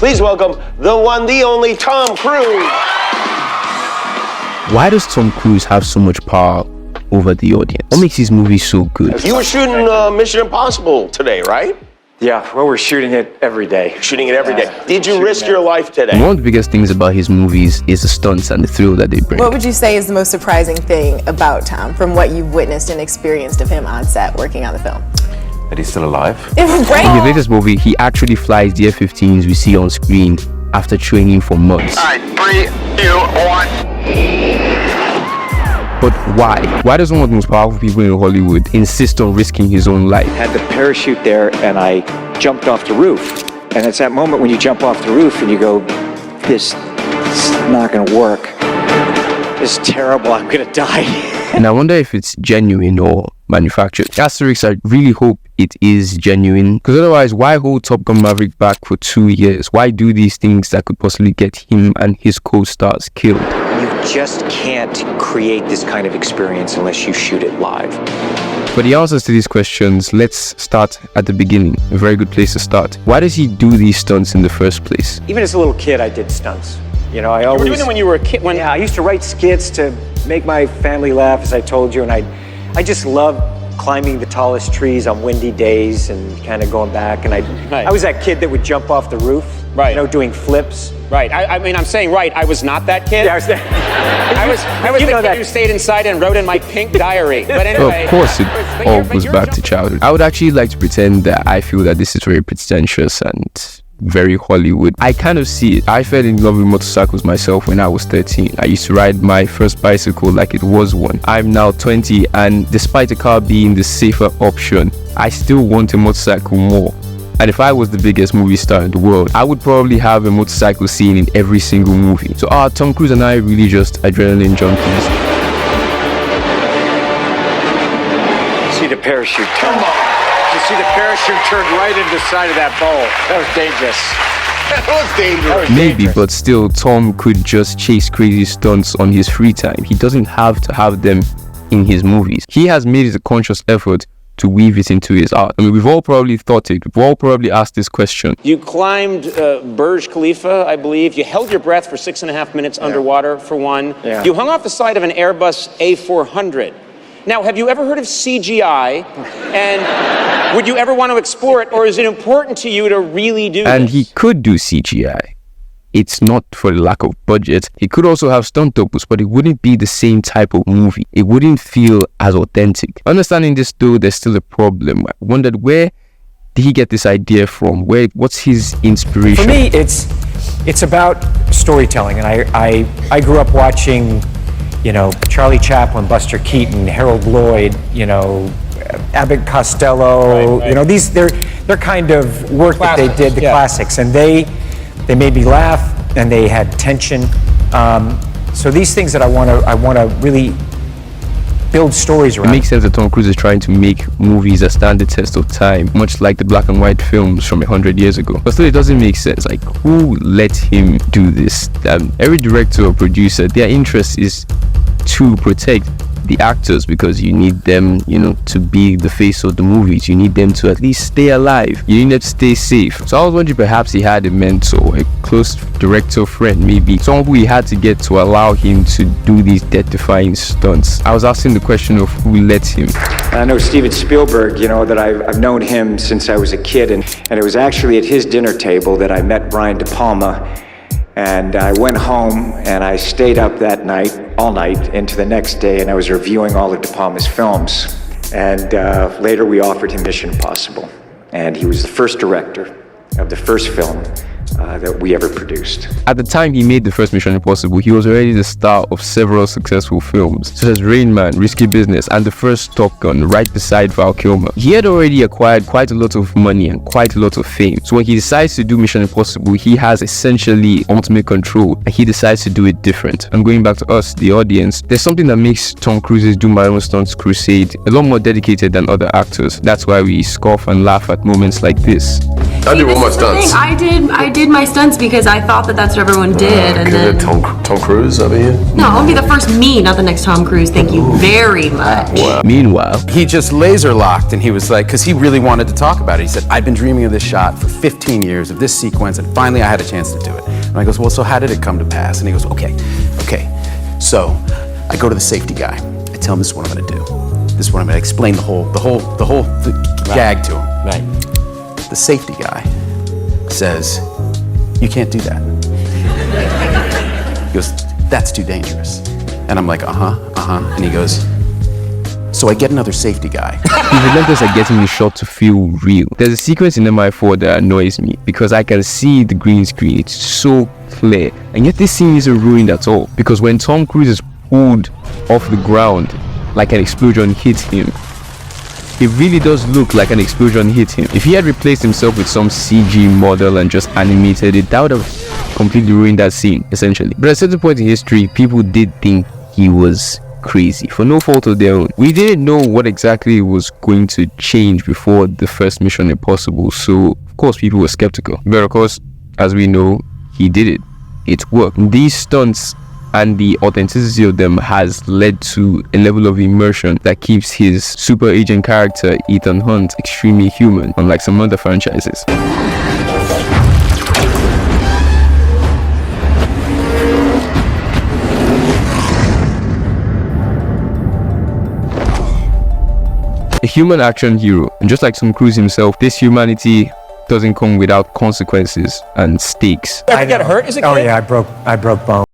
Please welcome the one, the only Tom Cruise. Why does Tom Cruise have so much power over the audience? What makes his movies so good? You were shooting Mission Impossible today, right? Yeah, well, we're shooting it every day. Shooting it every day. Did you risk your life today? One of the biggest things about his movies is the stunts and the thrill that they bring. What would you say is the most surprising thing about Tom from what you've witnessed and experienced of him on set working on the film? That he's still alive. It was great. In his latest movie, he actually flies the F-15s we see on screen after training for months. All right, 3, 2, 1. But why? Why does one of the most powerful people in Hollywood insist on risking his own life? Had the parachute there and I jumped off the roof. And it's that moment when you jump off the roof and you go, this is not gonna work. This is terrible, I'm gonna die. And I wonder if it's genuine or manufactured. Asterix, I really hope it is genuine, because otherwise, why hold Top Gun Maverick back for 2 years? Why do these things that could possibly get him and his co-stars killed? You just can't create this kind of experience unless you shoot it live. For the answers to these questions, let's start at the beginning. A very good place to start. Why does he do these stunts in the first place? Even as a little kid, I did stunts. You know, I always... You were doing it when you were a kid? Yeah, I used to write skits to make my family laugh, as I told you, and I just loved climbing the tallest trees on windy days and kind of going back, and I was that kid that would jump off the roof, right? You know, doing flips. Right. I mean, I'm saying right. I was not that kid. Yeah, I was there. I was the kid who stayed inside and wrote in my pink diary. But anyway, well, of course, it all goes back to childhood. I would actually like to pretend that I feel that this is very pretentious and very Hollywood. I kind of see it. I fell in love with motorcycles myself when I was 13. I used to ride my first bicycle like it was one. I'm now 20, and despite a car being the safer option, I still want a motorcycle more. And if I was the biggest movie star in the world, I would probably have a motorcycle scene in every single movie. So are Tom Cruise and I really just adrenaline junkies? See the parachute turn. You see the parachute turned right into the side of that bowl. That was dangerous. That was dangerous. Maybe, but still, Tom could just chase crazy stunts on his free time. He doesn't have to have them in his movies. He has made it a conscious effort to weave it into his art. I mean, we've all probably thought it. We've all probably asked this question. You climbed Burj Khalifa, I believe. You held your breath for 6.5 minutes underwater, for one. Yeah. You hung off the side of an Airbus A400. Now, have you ever heard of CGI? And would you ever want to explore it, or is it important to you to really do And this? he could do CGI. It's not for the lack of budget. He could also have stunt doubles, but it wouldn't be the same type of movie. It wouldn't feel as authentic. Understanding this though, there's still a problem. I wondered, where did he get this idea from? What's his inspiration? For me, it's about storytelling, and I grew up watching, you know, Charlie Chaplin, Buster Keaton, Harold Lloyd, you know, Abbott Costello. Right. You know, they're kind of work that they did, the classics, and they made me laugh, and they had tension. So these things that I want to really build stories around. It makes sense that Tom Cruise is trying to make movies that stand the test of time, much like the black and white films from 100 years ago. But still, it doesn't make sense. Like, who let him do this? Every director or producer, their interest is to protect the actors, because you need them, you know, to be the face of the movies. You need them to at least stay alive. You need them to stay safe. So I was wondering, perhaps he had a mentor, a close director friend, maybe someone who he had to get to allow him to do these death-defying stunts. I was asking the question of who let him. I know Steven Spielberg, you know, that I've known him since I was a kid, and it was actually at his dinner table that I met Brian De Palma. And I went home and I stayed up that night, all night, into the next day, and I was reviewing all of De Palma's films. And later we offered him Mission Impossible. And he was the first director of the first film that we ever produced. At the time he made the first Mission Impossible, he was already the star of several successful films, such as Rain Man, Risky Business, and the first Top Gun, right beside Val Kilmer. He had already acquired quite a lot of money and quite a lot of fame. So when he decides to do Mission Impossible, he has essentially ultimate control, and he decides to do it different. And going back to us, the audience, there's something that makes Tom Cruise's Do My Own Stunts crusade a lot more dedicated than other actors. That's why we scoff and laugh at moments like this. I do all my This is the thing. stunts. I did my stunts because I thought that that's what everyone did, and then Tom Cruise over here. no, I want to be the first me, not the next Tom Cruise. Thank you very much. Meanwhile, He just laser locked and he was like, because he really wanted to talk about it. He said, I've been dreaming of this shot for 15 years, of this sequence, and finally I had a chance to do it. And I goes, well, so how did it come to pass? And he goes, okay. So I go to the safety guy. I tell him this is what I'm gonna do. This is what I'm gonna explain the whole gag to him. Right. The safety guy says, you can't do that. He goes, that's too dangerous. And I'm like, and he goes, so I get another safety guy. he's relentless at getting the shot to feel real. There's a sequence in MI4 that annoys me because I can see the green screen. It's so clear. And yet this scene isn't ruined at all. Because when Tom Cruise is pulled off the ground like an explosion hit him, it really does look like an explosion hit him. If he had replaced himself with some CG model and just animated it, that would have completely ruined that scene, essentially. But at a certain point in history, people did think he was crazy for no fault of their own. We didn't know what exactly was going to change before the first Mission Impossible, so of course people were skeptical. But of course, as we know, he did it. It worked. These stunts and the authenticity of them has led to a level of immersion that keeps his super agent character, Ethan Hunt, extremely human, unlike some other franchises. A human action hero, and just like Tom Cruise himself, this humanity doesn't come without consequences and stakes. Ever get hurt as a kid? Oh yeah, I broke bone.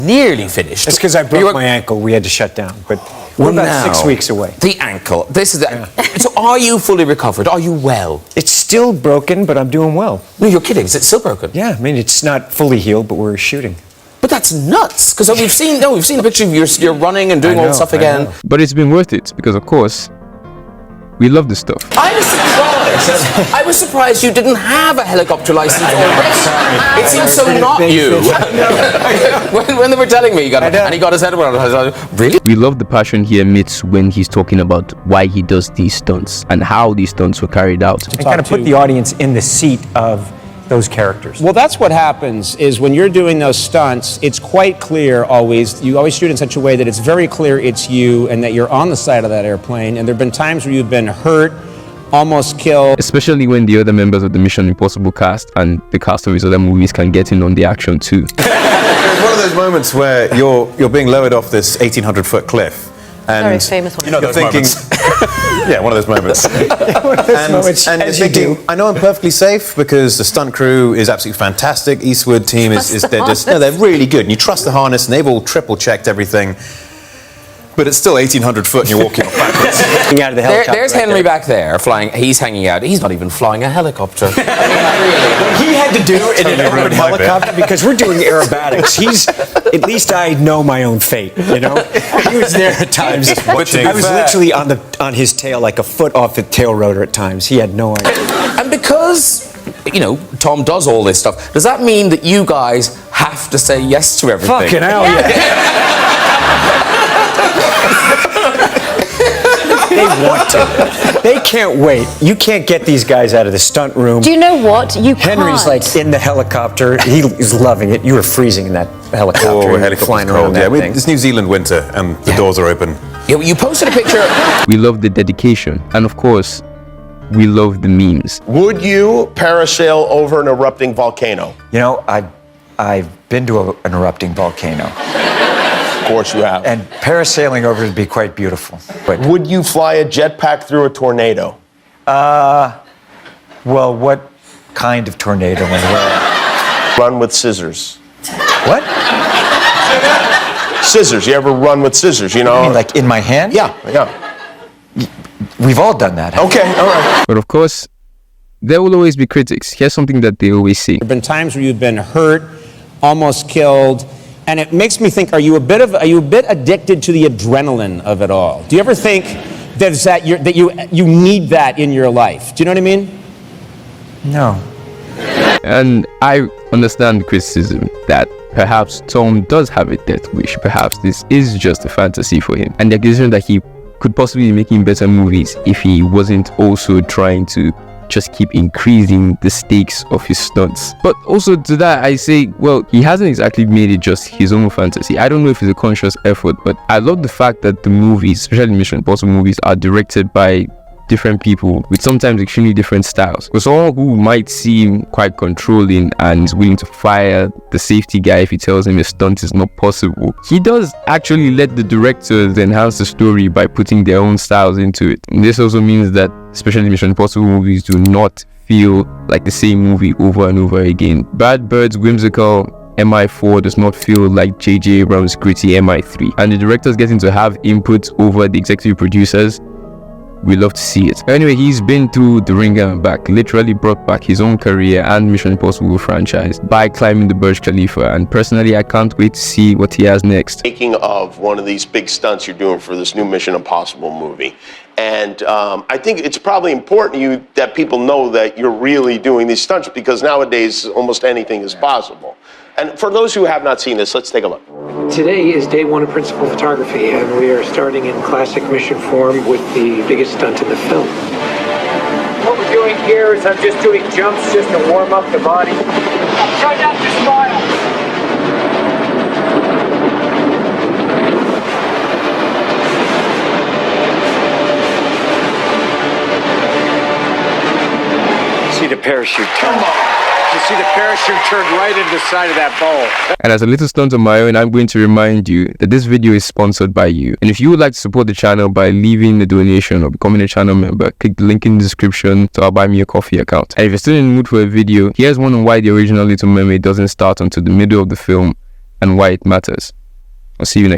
Nearly finished. It's because I broke my ankle. We had to shut down, but we're about 6 weeks away. The ankle. This is the. So, are you fully recovered? Are you well? It's still broken, but I'm doing well. No, you're kidding. Is it still broken? Yeah, I mean it's not fully healed, but we're shooting. But that's nuts. Because we've seen a picture of you're running and doing all the stuff again. But it's been worth it because, of course, we love this stuff. I was surprised. I was surprised you didn't have a helicopter license already. It seems so not you. when they were telling me and he got his head around it, I was like, really? We love the passion he emits when he's talking about why he does these stunts and how these stunts were carried out. And kind of put the audience in the seat of those characters. Well, that's what happens is when you're doing those stunts, it's quite clear always. You always shoot in such a way that it's very clear it's you and that you're on the side of that airplane. And there have been times where you've been hurt, almost killed. Especially when the other members of the Mission Impossible cast and the cast of his other movies can get in on the action too. It's one of those moments where you're being lowered off this 1,800-foot cliff. And Very famous one. You know, you're thinking, yeah, one of those moments. And you're thinking, I know I'm perfectly safe because the stunt crew is absolutely fantastic. Eastwood team they're really good. And you trust the harness, and they've all triple-checked everything. But it's still 1,800 foot and you're walking off backwards. Out of the helicopter There's Henry back there flying. He's hanging out. He's not even flying a helicopter. He had to do it in an urban helicopter because we're doing aerobatics. At least I know my own fate, you know? He was there at times. I was literally on his tail, like a foot off the tail rotor at times. He had no idea. And because, Tom does all this stuff, does that mean that you guys have to say yes to everything? Fucking hell, yeah. They want to. They can't wait. You can't get these guys out of the stunt room. Do you know what? You Henry's can't. like in the helicopter. He is loving it. You were freezing in that helicopter. Oh, helicopter's flying cold. around that thing. It's New Zealand winter and the doors are open. You posted a picture. We love the dedication. And of course, we love the memes. Would you parasail over an erupting volcano? You know, I've been to an erupting volcano. Of course you have. And parasailing over would be quite beautiful. But would you fly a jetpack through a tornado? Well, what kind of tornado and where? Run with scissors. What? Scissors. You ever run with scissors, you know? You mean like in my hand? Yeah. We've all done that. Okay, all right. But of course, there will always be critics. Here's something that they always say. There have been times where you've been hurt, almost killed, and it makes me think, are you a bit addicted to the adrenaline of it all? Do you ever think that you need that in your life? Do you know what I mean? No. And I understand the criticism that perhaps Tom does have a death wish. Perhaps this is just a fantasy for him. And the accusation that he could possibly be making better movies if he wasn't also trying to just keep increasing the stakes of his stunts. But also to that, I say, well, he hasn't exactly made it just his own fantasy. I don't know if it's a conscious effort, but I love the fact that the movies, especially Mission Impossible movies, are directed by different people with sometimes extremely different styles. For someone who might seem quite controlling and is willing to fire the safety guy if he tells him a stunt is not possible, he does actually let the directors enhance the story by putting their own styles into it. And this also means that especially Mission Impossible movies do not feel like the same movie over and over again. Brad Bird's whimsical MI4 does not feel like J.J. Abrams' gritty MI3, and the directors getting to have input over the executive producers, we love to see it. Anyway, he's been through the ringer and back, literally brought back his own career and Mission Impossible franchise by climbing the Burj Khalifa, and personally I can't wait to see what he has next. Making of one of these big stunts you're doing for this new Mission Impossible movie. And I think it's probably important that people know that you're really doing these stunts, because nowadays almost anything is possible. And for those who have not seen this, let's take a look. Today is day one of principal photography, and we are starting in classic mission form with the biggest stunt in the film. What we're doing here is I'm just doing jumps just to warm up the body. Try not to smile. See the parachute turn. You see the parachute turn right into the side of that bowl. And as a little stunt on my own, I'm going to remind you that this video is sponsored by you. And if you would like to support the channel by leaving a donation or becoming a channel member, click the link in the description to our Buy Me a Coffee account. And if you're still in the mood for a video, here's one on why the original Little Mermaid doesn't start until the middle of the film and why it matters. I'll see you next.